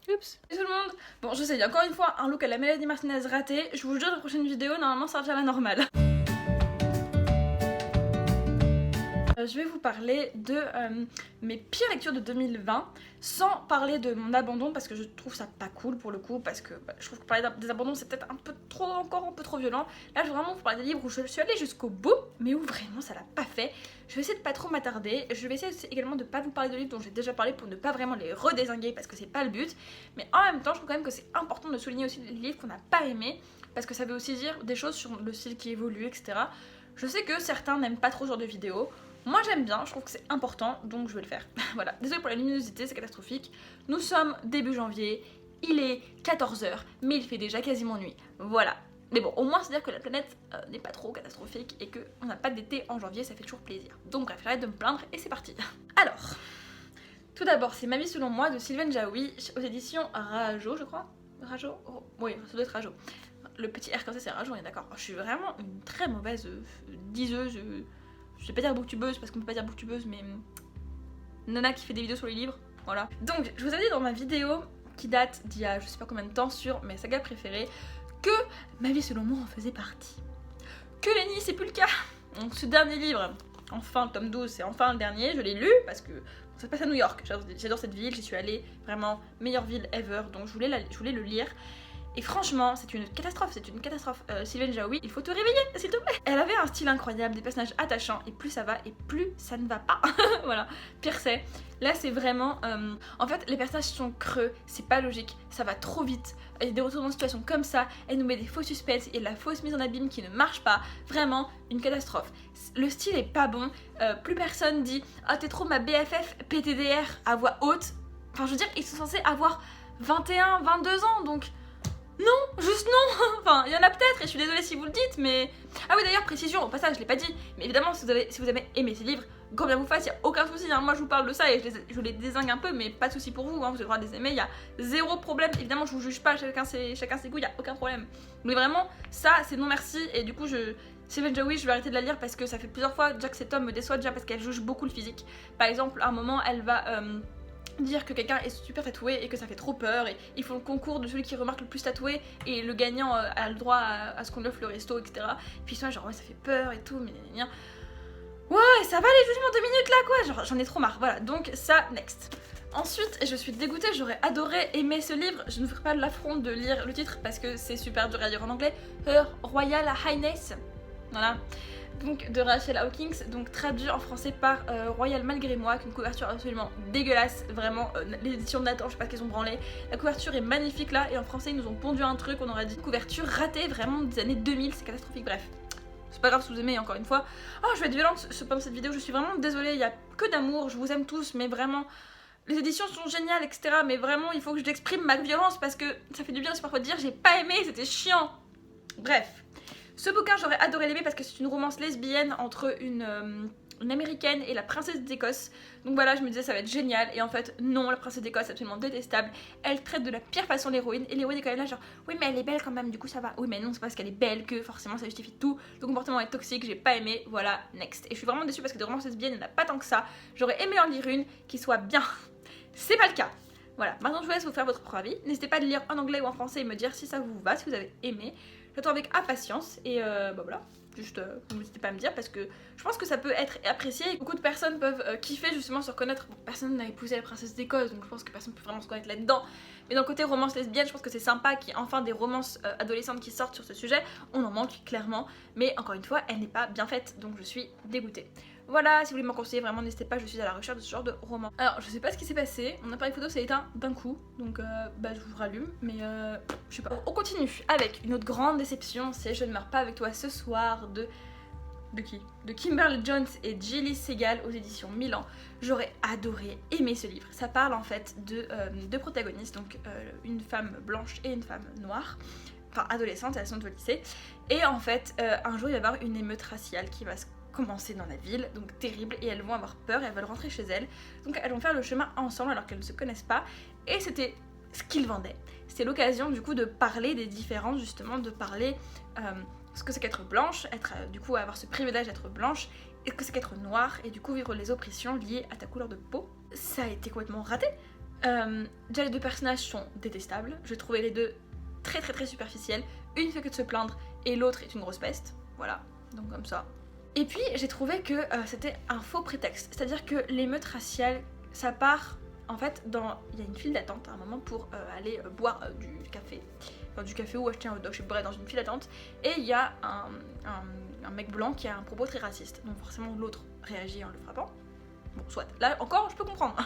Oups. Salut tout le monde. Bon, je sais, il y a encore une fois un look à la Mélanie Martinez raté. Je vous jure, la prochaine vidéo, normalement, ça revient à la normale. Je vais vous parler de mes pires lectures de 2020 sans parler de mon abandon parce que je trouve ça pas cool pour le coup, parce que je trouve que parler des abandons c'est peut-être encore un peu trop violent. Là je vais vraiment vous parler des livres où je suis allée jusqu'au bout mais où vraiment ça l'a pas fait. Je vais essayer de pas trop m'attarder, je vais essayer également de pas vous parler de livres dont j'ai déjà parlé pour ne pas vraiment les redézinguer parce que c'est pas le but, mais en même temps je trouve quand même que c'est important de souligner aussi les livres qu'on n'a pas aimés parce que ça veut aussi dire des choses sur le style qui évolue, etc. Je sais que certains n'aiment pas trop ce genre de vidéos. Moi j'aime bien, je trouve que c'est important, donc je vais le faire. Voilà, désolée pour la luminosité, c'est catastrophique. Nous sommes début janvier, il est 14h, mais il fait déjà quasiment nuit. Voilà. Mais bon, au moins c'est dire que la planète n'est pas trop catastrophique et qu'on n'a pas d'été en janvier, ça fait toujours plaisir. Donc bref, j'arrête de me plaindre et c'est parti. Alors, tout d'abord, c'est Ma vie selon moi de Sylvaine Jaoui aux éditions Rajo, je crois. Rajo oh, oui, ça doit être Rajo. Le petit R comme ça c'est Rajo, on est d'accord. Je suis vraiment une très mauvaise diseuse. Je vais pas dire booktubeuse parce qu'on peut pas dire booktubeuse, mais nana qui fait des vidéos sur les livres, voilà. Donc je vous avais dit dans ma vidéo qui date d'il y a je sais pas combien de temps sur mes sagas préférées que Ma vie selon moi en faisait partie. Que Lenny c'est plus le cas. Donc ce dernier livre, enfin le tome 12 c'est enfin le dernier, je l'ai lu parce que ça se passe à New York, j'adore cette ville, j'y suis allée, vraiment meilleure ville ever, donc je voulais le lire. Et franchement, c'est une catastrophe, Sylvaine Jaoui, il faut te réveiller, s'il te plaît. Elle avait un style incroyable, des personnages attachants, et plus ça va, et plus ça ne va pas. Voilà, pire c'est. Là, c'est vraiment... En fait, les personnages sont creux, c'est pas logique, ça va trop vite. Il y a des retournements de situation comme ça, elle nous met des faux suspens et la fausse mise en abîme qui ne marche pas. Vraiment, une catastrophe. Le style est pas bon, plus personne dit « Ah, t'es trop ma BFF PTDR » à voix haute. Enfin, je veux dire, ils sont censés avoir 21, 22 ans, donc... Non, juste non. Enfin, il y en a peut-être et je suis désolée si vous le dites, mais... Ah oui d'ailleurs, précision, au passage, je l'ai pas dit, mais évidemment si vous avez aimé ces livres, quand bien vous fasse, il n'y a aucun souci, hein. Moi je vous parle de ça et je les dézingue un peu, mais pas de souci pour vous, hein. Vous avez le droit de les aimer, il y a zéro problème, évidemment je vous juge pas, chacun ses goûts, il n'y a aucun problème. Mais vraiment, ça c'est non merci, et du coup Sylvaine Jaoui, je vais arrêter de la lire parce que ça fait plusieurs fois déjà que cet homme me déçoit, déjà parce qu'elle juge beaucoup le physique. Par exemple, à un moment, elle va... dire que quelqu'un est super tatoué et que ça fait trop peur, et ils font le concours de celui qui remarque le plus tatoué et le gagnant a le droit à ce qu'on lui offre le resto, etc. Puis ça, genre ouais ça fait peur et tout, mais ouais ça va les jugements 2 minutes là quoi, genre j'en ai trop marre, voilà, donc ça, next. Ensuite, je suis dégoûtée, j'aurais adoré aimer ce livre, je ne ferai pas l'affront de lire le titre parce que c'est super dur à lire en anglais, Her Royal Highness, voilà. Donc de Rachel Hawkins, donc traduit en français par Royal Malgré Moi, avec une couverture absolument dégueulasse, vraiment, l'édition de Nathan, je sais pas ce qu'ils ont branlé, la couverture est magnifique là, et en français ils nous ont pondu un truc, on aurait dit couverture ratée, vraiment des années 2000, c'est catastrophique, bref. C'est pas grave si vous aimez, encore une fois. Oh, je vais être violente pendant cette vidéo, je suis vraiment désolée, il y a que d'amour, je vous aime tous, mais vraiment... Les éditions sont géniales, etc. Mais vraiment, il faut que je l'exprime ma violence parce que ça fait du bien aussi parfois de dire j'ai pas aimé, c'était chiant. Bref. Ce bouquin, j'aurais adoré l'aimer parce que c'est une romance lesbienne entre une américaine et la princesse d'Écosse. Donc voilà, je me disais ça va être génial. Et en fait, non, la princesse d'Écosse est absolument détestable. Elle traite de la pire façon l'héroïne. Et l'héroïne est quand même là genre, oui mais elle est belle quand même, du coup ça va. Oui mais non, c'est pas parce qu'elle est belle que forcément ça justifie tout. Le comportement est toxique, j'ai pas aimé, voilà, next. Et je suis vraiment déçue parce que des romances lesbiennes, il n'y en a pas tant que ça. J'aurais aimé en lire une qui soit bien. C'est pas le cas. Voilà, maintenant je vous laisse vous faire votre propre avis. N'hésitez pas à le lire en anglais ou en français et me dire si ça vous va, si vous avez aimé. J'attends avec impatience et bah voilà, juste n'hésitez pas à me dire parce que je pense que ça peut être apprécié. Beaucoup de personnes peuvent kiffer justement se reconnaître. Bon, personne n'a épousé la princesse d'Écosse donc je pense que personne peut vraiment se connaître là-dedans. Mais dans le côté romance lesbienne, je pense que c'est sympa qu'il y ait enfin des romances adolescentes qui sortent sur ce sujet. On en manque clairement, mais encore une fois, elle n'est pas bien faite donc je suis dégoûtée. Voilà, si vous voulez m'en conseiller, vraiment n'hésitez pas, je suis à la recherche de ce genre de roman. Alors, je sais pas ce qui s'est passé, mon appareil photo s'est éteint d'un coup, donc bah je vous rallume, mais je sais pas. On continue avec une autre grande déception, c'est Je ne meurs pas avec toi ce soir de qui? De Kimberly Jones et Jilly Segal aux éditions Milan. J'aurais adoré aimer ce livre. Ça parle en fait de deux protagonistes, donc une femme blanche et une femme noire. Enfin adolescente, elles sont au lycée. Et en fait, un jour il va y avoir une émeute raciale qui va se commencer dans la ville, donc terrible, et elles vont avoir peur et elles veulent rentrer chez elles. Donc elles vont faire le chemin ensemble alors qu'elles ne se connaissent pas. Et c'était ce qu'ils vendaient. C'était l'occasion du coup de parler des différences, justement, de parler ce que c'est qu'être blanche, du coup avoir ce privilège d'être blanche, et ce que c'est qu'être noire, et du coup vivre les oppressions liées à ta couleur de peau. Ça a été complètement raté. Déjà les deux personnages sont détestables, j'ai trouvé les deux très très très superficiels. Une fait que de se plaindre et l'autre est une grosse peste, voilà, donc comme ça. Et puis j'ai trouvé que c'était un faux prétexte, c'est-à-dire que l'émeute raciale, ça part en fait dans... Il y a une file d'attente à un moment pour aller boire du café. Enfin, du café ou acheter un hot dog, je sais pas, dans une file d'attente. Et il y a un mec blanc qui a un propos très raciste. Donc forcément l'autre réagit en le frappant. Bon, soit. Là encore, je peux comprendre.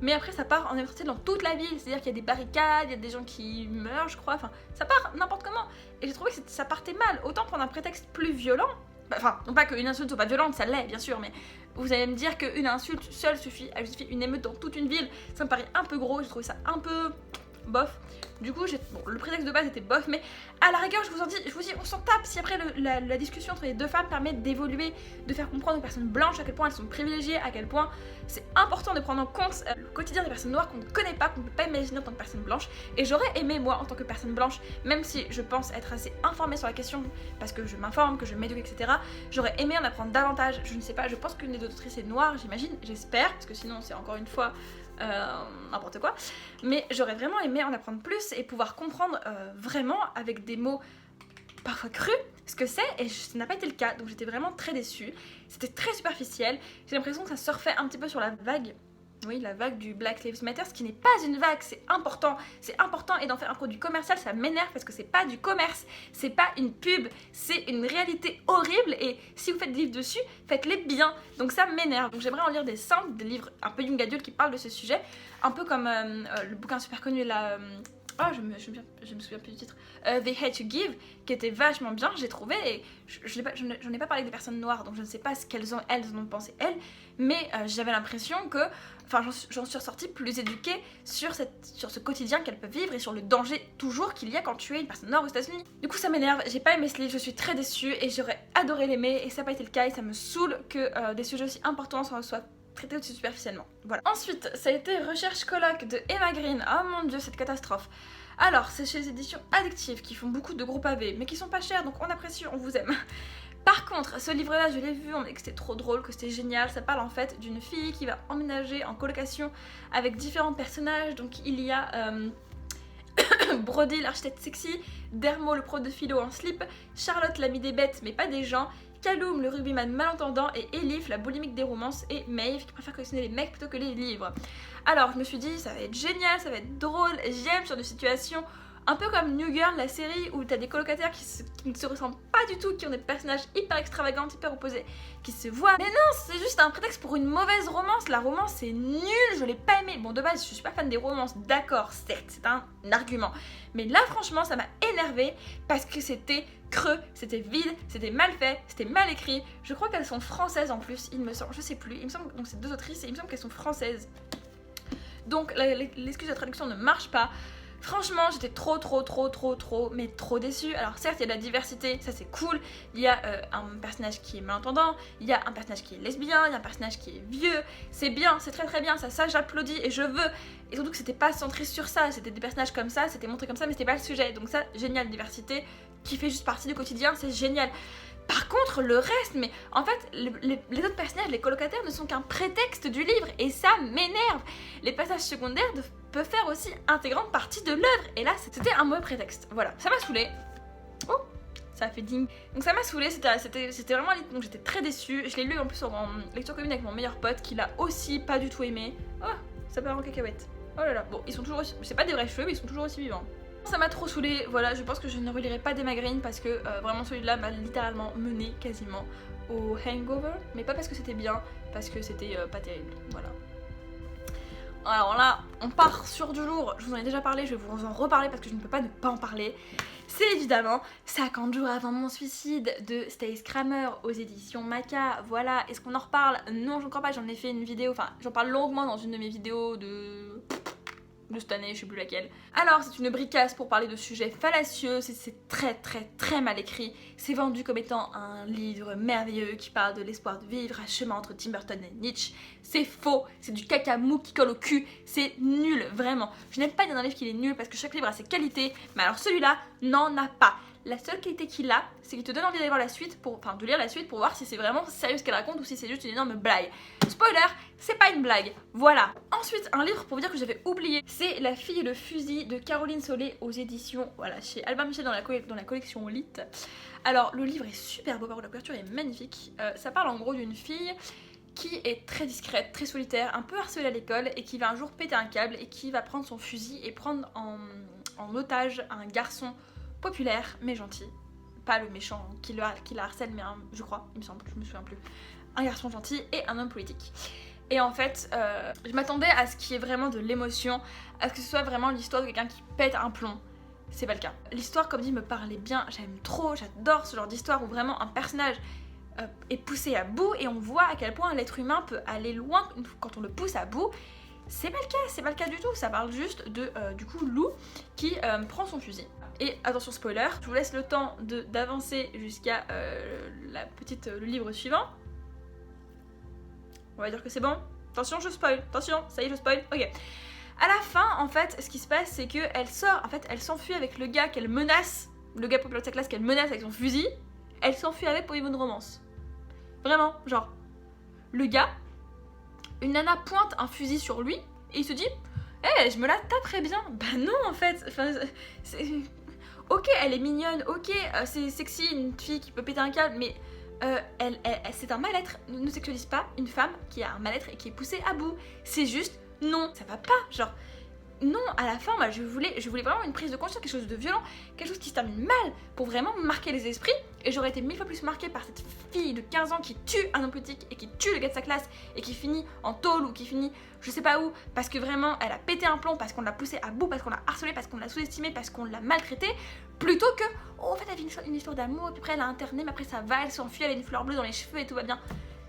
Mais après ça part en électricité dans toute la ville, c'est-à-dire qu'il y a des barricades, il y a des gens qui meurent je crois, enfin ça part n'importe comment. Et j'ai trouvé que ça partait mal, autant prendre un prétexte plus violent, enfin non pas qu'une insulte soit pas violente, ça l'est bien sûr, mais vous allez me dire qu'une insulte seule suffit à justifier une émeute dans toute une ville, ça me paraît un peu gros, j'ai trouvé ça un peu bof. Du coup, bon, le prétexte de base était bof, mais à la rigueur, je vous dis, on s'en tape si après la discussion entre les deux femmes permet d'évoluer, de faire comprendre aux personnes blanches à quel point elles sont privilégiées, à quel point c'est important de prendre en compte le quotidien des personnes noires qu'on ne connaît pas, qu'on ne peut pas imaginer en tant que personne blanche. Et j'aurais aimé, moi, en tant que personne blanche, même si je pense être assez informée sur la question, parce que je m'informe, que je m'éduque, etc., j'aurais aimé en apprendre davantage. Je ne sais pas, je pense qu'une des autrices est noire, j'imagine, j'espère, parce que sinon c'est encore une fois n'importe quoi, mais j'aurais vraiment aimé en apprendre plus et pouvoir comprendre vraiment avec des mots parfois crus ce que c'est, et ça n'a pas été le cas, donc j'étais vraiment très déçue. C'était très superficiel, j'ai l'impression que ça surfait un petit peu sur la vague. Oui, la vague du Black Lives Matter, ce qui n'est pas une vague, c'est important, et d'en faire un produit commercial, ça m'énerve parce que c'est pas du commerce, c'est pas une pub, c'est une réalité horrible, et si vous faites des livres dessus, faites-les bien, donc ça m'énerve. Donc j'aimerais en lire des simples, des livres un peu young adult qui parlent de ce sujet, un peu comme le bouquin super connu là... je me souviens plus du titre. They Hate to Give, qui était vachement bien, j'ai trouvé, et j'en ai pas parlé avec des personnes noires, donc je ne sais pas ce qu'elles en ont pensé elles, mais j'avais l'impression que, enfin j'en suis ressortie plus éduquée sur ce quotidien qu'elles peuvent vivre et sur le danger toujours qu'il y a quand tu es une personne noire aux États-Unis. Du coup ça m'énerve, j'ai pas aimé ce livre, je suis très déçue et j'aurais adoré l'aimer, et ça n'a pas été le cas, et ça me saoule que des sujets aussi importants soient traité aussi superficiellement. Voilà. Ensuite, ça a été Recherche colloque de Emma Green. Oh mon dieu, cette catastrophe. Alors, c'est chez les éditions Addictive qui font beaucoup de gros pavés, mais qui sont pas chers, donc on apprécie, on vous aime. Par contre, ce livre-là, je l'ai vu, on m'a dit que c'était trop drôle, que c'était génial. Ça parle en fait d'une fille qui va emménager en colocation avec différents personnages. Donc il y a Brody, l'architecte sexy, Dermo, le prof de philo en slip, Charlotte, l'amie des bêtes, mais pas des gens, Kaloum, le rugbyman malentendant, et Elif, la boulimique des romances, et Maeve, qui préfère collectionner les mecs plutôt que les livres. Alors, je me suis dit, ça va être génial, ça va être drôle, j'aime sur des situations un peu comme New Girl, la série où t'as des colocataires qui ne se ressemblent pas du tout, qui ont des personnages hyper extravagants, hyper opposés, qui se voient. Mais non, c'est juste un prétexte pour une mauvaise romance. La romance, c'est nul, je l'ai pas aimé. Bon, de base, je suis pas fan des romances, d'accord, certes, c'est un argument. Mais là, franchement, ça m'a énervée parce que c'était creux, c'était vide, c'était mal fait, c'était mal écrit. Je crois qu'elles sont françaises en plus, il me semble, je sais plus. Il me semble, donc c'est deux autrices et il me semble qu'elles sont françaises. Donc l'excuse de la traduction ne marche pas. Franchement, j'étais trop déçue. Alors certes, il y a de la diversité, ça c'est cool. Il y a un personnage qui est malentendant, il y a un personnage qui est lesbien, il y a un personnage qui est vieux. C'est bien, c'est très bien, ça j'applaudis et je veux. Et surtout que c'était pas centré sur ça, c'était des personnages comme ça, c'était montré comme ça, mais c'était pas le sujet. Donc ça, génial, diversité qui fait juste partie du quotidien, c'est génial. Par contre, le reste, mais en fait, les autres personnages, les colocataires, ne sont qu'un prétexte du livre, et ça m'énerve. Les passages secondaires peuvent faire aussi intégrante partie de l'œuvre, et là, c'était un mauvais prétexte. Voilà, ça m'a saoulée. Oh, ça a fait ding. Donc ça m'a saoulée, c'était vraiment un livre, donc j'étais très déçue. Je l'ai lu en plus en lecture commune avec mon meilleur pote, qui l'a aussi pas du tout aimé. Oh, ça part en cacahuète. Oh là là, bon, ils sont toujours aussi... C'est pas des vrais cheveux, mais ils sont toujours aussi vivants. Ça m'a trop saoulée, voilà, je pense que je ne relirai pas d'Emma Green parce que vraiment celui-là m'a littéralement mené quasiment au Hangover, mais pas parce que c'était bien, parce que c'était pas terrible, voilà. Alors là, on part sur du lourd, je vous en ai déjà parlé, je vais vous en reparler parce que je ne peux pas ne pas en parler. C'est évidemment 50 jours avant mon suicide de Stace Kramer aux éditions Maca, voilà. Est-ce qu'on en reparle? Non, je ne crois pas, j'en ai fait une vidéo, enfin j'en parle longuement dans une de mes vidéos de cette année, je sais plus laquelle. Alors, c'est une bricasse pour parler de sujets fallacieux, c'est très mal écrit. C'est vendu comme étant un livre merveilleux qui parle de l'espoir de vivre à chemin entre Tim Burton et Nietzsche. C'est faux, c'est du caca mou qui colle au cul, c'est nul, vraiment. Je n'aime pas dire d'un livre qu'il est nul parce que chaque livre a ses qualités, mais alors celui-là n'en a pas. La seule qualité qu'il a, c'est qu'il te donne envie d'aller voir la suite, de lire la suite pour voir si c'est vraiment sérieux ce qu'elle raconte ou si c'est juste une énorme blague. Spoiler, c'est pas une blague, voilà. Ensuite, un livre pour vous dire que j'avais oublié, c'est La fille et le fusil de Caroline Solé aux éditions, voilà, chez Albin Michel dans la collection Lit. Alors, le livre est super beau, par contre la couverture est magnifique. Ça parle en gros d'une fille qui est très discrète, très solitaire, un peu harcelée à l'école et qui va un jour péter un câble et qui va prendre son fusil et prendre en otage un garçon populaire mais gentil, pas le méchant qui la harcèle mais je crois, il me semble, je me souviens plus, un garçon gentil et un homme politique. Et en fait, je m'attendais à ce qu'il y ait vraiment de l'émotion, à ce que ce soit vraiment l'histoire de quelqu'un qui pète un plomb. C'est pas le cas. L'histoire, comme dit, me parlait bien, j'aime trop, j'adore ce genre d'histoire où vraiment un personnage est poussé à bout et on voit à quel point l'être humain peut aller loin quand on le pousse à bout. C'est pas le cas du tout, ça parle juste de du coup Lou qui prend son fusil. Et attention spoiler, je vous laisse le temps d'avancer jusqu'à le livre suivant. On va dire que c'est bon. Attention, je spoil, attention, ça y est, je spoil, ok. À la fin, en fait, ce qui se passe, c'est qu'elle sort, en fait, elle s'enfuit avec le gars qu'elle menace, le gars populaire de sa classe qu'elle menace avec son fusil, elle s'enfuit avec pour vivre une romance. Vraiment, genre, le gars, une nana pointe un fusil sur lui, et il se dit je me la taperais bien. Bah non en fait, enfin, ok elle est mignonne, ok c'est sexy une fille qui peut péter un câble, mais c'est un mal-être. Ne sexualise pas une femme qui a un mal-être et qui est poussée à bout. C'est juste non, ça va pas, genre non, à la fin moi je voulais vraiment une prise de conscience, quelque chose de violent, quelque chose qui se termine mal pour vraiment marquer les esprits, et j'aurais été 1000 fois plus marquée par cette fille de 15 ans qui tue un homme politique et qui tue le gars de sa classe et qui finit en tôle ou qui finit je sais pas où parce que vraiment elle a pété un plomb, parce qu'on l'a poussée à bout, parce qu'on l'a harcelée, parce qu'on l'a sous-estimée, parce qu'on l'a maltraitée, plutôt que en fait elle vit une histoire d'amour et puis après elle a interné mais après ça va, elle s'enfuit, elle a une fleur bleue dans les cheveux et tout va bien.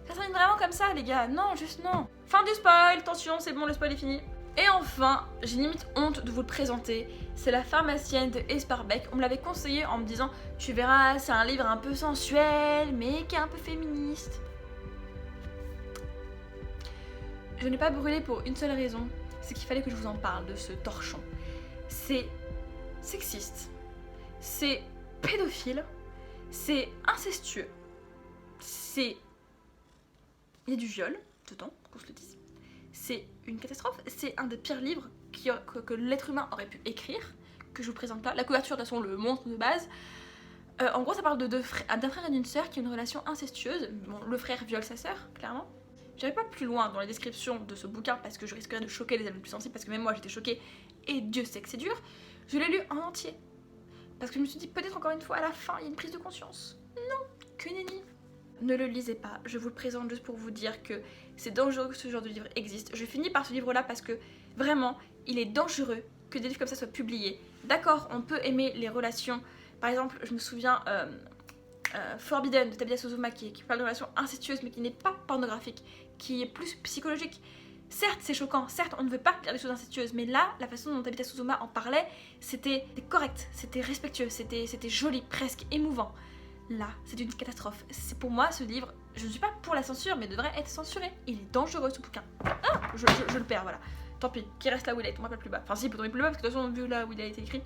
Ça se termine vraiment comme ça les gars, non, juste non. Fin du spoil, attention c'est bon, le spoil est fini. Et enfin, j'ai limite honte de vous le présenter, c'est La pharmacienne de Esparbeck. On me l'avait conseillé en me disant tu verras, c'est un livre un peu sensuel mais qui est un peu féministe. Je n'ai pas brûlé pour une seule raison, c'est qu'il fallait que je vous en parle de ce torchon. C'est sexiste, c'est pédophile, c'est incestueux, il y a du viol dedans, qu'on se le dise. C'est une catastrophe, c'est un des pires livres que l'être humain aurait pu écrire, que je vous présente là. La couverture de toute façon le montre de base. En gros ça parle d'un frère et d'une sœur qui ont une relation incestueuse. Bon, le frère viole sa sœur, clairement. J'irai pas plus loin dans la description de ce bouquin parce que je risquerais de choquer les adultes plus sensibles, parce que même moi j'étais choquée et Dieu sait que c'est dur. Je l'ai lu en entier parce que je me suis dit peut-être encore une fois à la fin il y a une prise de conscience. Non, que nenni. Ne le lisez pas, je vous le présente juste pour vous dire que c'est dangereux que ce genre de livre existe. Je finis par ce livre là parce que vraiment il est dangereux que des livres comme ça soient publiés. D'accord, on peut aimer les relations, par exemple je me souviens Forbidden de Tabitha Suzuma qui parle de relations incestueuses mais qui n'est pas pornographique, qui est plus psychologique. Certes c'est choquant, certes on ne veut pas lire des choses incestueuses, mais là la façon dont Tabitha Suzuma en parlait c'était correct, c'était respectueux, c'était joli, presque émouvant. Là, c'est une catastrophe. C'est pour moi ce livre, je ne suis pas pour la censure, mais devrait être censuré. Il est dangereux ce bouquin. Ah, je le perds, voilà. Tant pis, qu'il reste là où il est, on va pas plus bas. Enfin si, il peut tomber plus bas, parce que de toute façon, vu là où il a été écrit,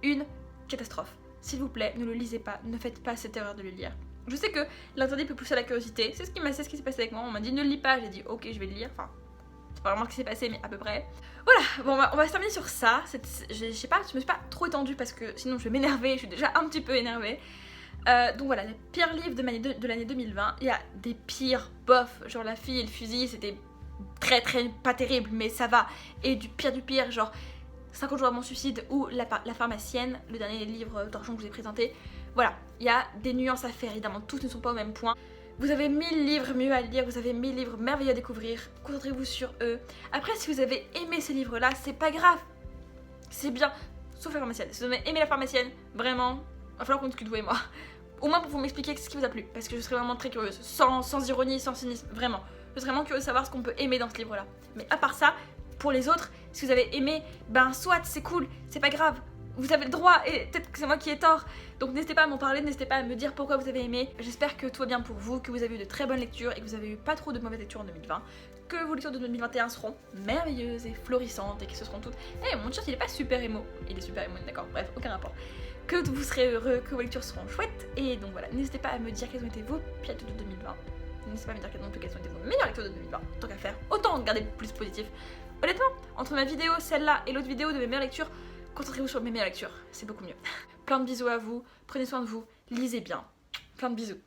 une catastrophe. S'il vous plaît, ne le lisez pas, ne faites pas cette erreur de le lire. Je sais que l'interdit peut pousser à la curiosité, c'est ce qui s'est passé avec moi. On m'a dit ne le lis pas, j'ai dit ok, je vais le lire. Enfin, c'est pas vraiment ce qui s'est passé, mais à peu près. Voilà, bon, on va se terminer sur ça. Je sais pas, je me suis pas trop étendue parce que sinon je vais m'énerver, je suis déjà un petit peu énervée. Donc voilà, les pires livres de l'année 2020. Il y a des pires, bof, genre La fille et le fusil, c'était très pas terrible, mais ça va. Et du pire, genre 50 jours avant mon suicide ou La pharmacienne, le dernier livre torchon que je vous ai présenté. Voilà, il y a des nuances à faire, évidemment, tous ne sont pas au même point. Vous avez 1000 livres mieux à lire, vous avez 1000 livres merveilleux à découvrir, concentrez-vous sur eux. Après, si vous avez aimé ces livres-là, c'est pas grave, c'est bien, sauf La pharmacienne. Si vous avez aimé La pharmacienne, vraiment, il va falloir qu'on discute vous et moi. Au moins pour vous m'expliquer ce qui vous a plu, parce que je serais vraiment très curieuse, sans ironie, sans cynisme, vraiment. Je serais vraiment curieuse de savoir ce qu'on peut aimer dans ce livre-là. Mais à part ça, pour les autres, si vous avez aimé, ben soit c'est cool, c'est pas grave. vous avez le droit, et peut-être que c'est moi qui ai tort. Donc n'hésitez pas à m'en parler, n'hésitez pas à me dire pourquoi vous avez aimé. J'espère que tout va bien pour vous, que vous avez eu de très bonnes lectures et que vous avez eu pas trop de mauvaises lectures en 2020. Que vos lectures de 2021 seront merveilleuses et florissantes et que ce seront toutes... Eh, mon chat il est pas super émo. Il est super émo, d'accord, bref, aucun rapport. Que vous serez heureux, que vos lectures seront chouettes. Et donc voilà, n'hésitez pas à me dire quelles ont été vos pires lectures de 2020. N'hésitez pas à me dire non plus quelles ont été vos meilleures lectures de 2020. Tant qu'à faire, autant regarder plus positif. Honnêtement, entre ma vidéo, celle-là et l'autre vidéo de mes meilleures lectures, concentrez-vous sur mes meilleures lectures, c'est beaucoup mieux. Plein de bisous à vous, prenez soin de vous, lisez bien. Plein de bisous.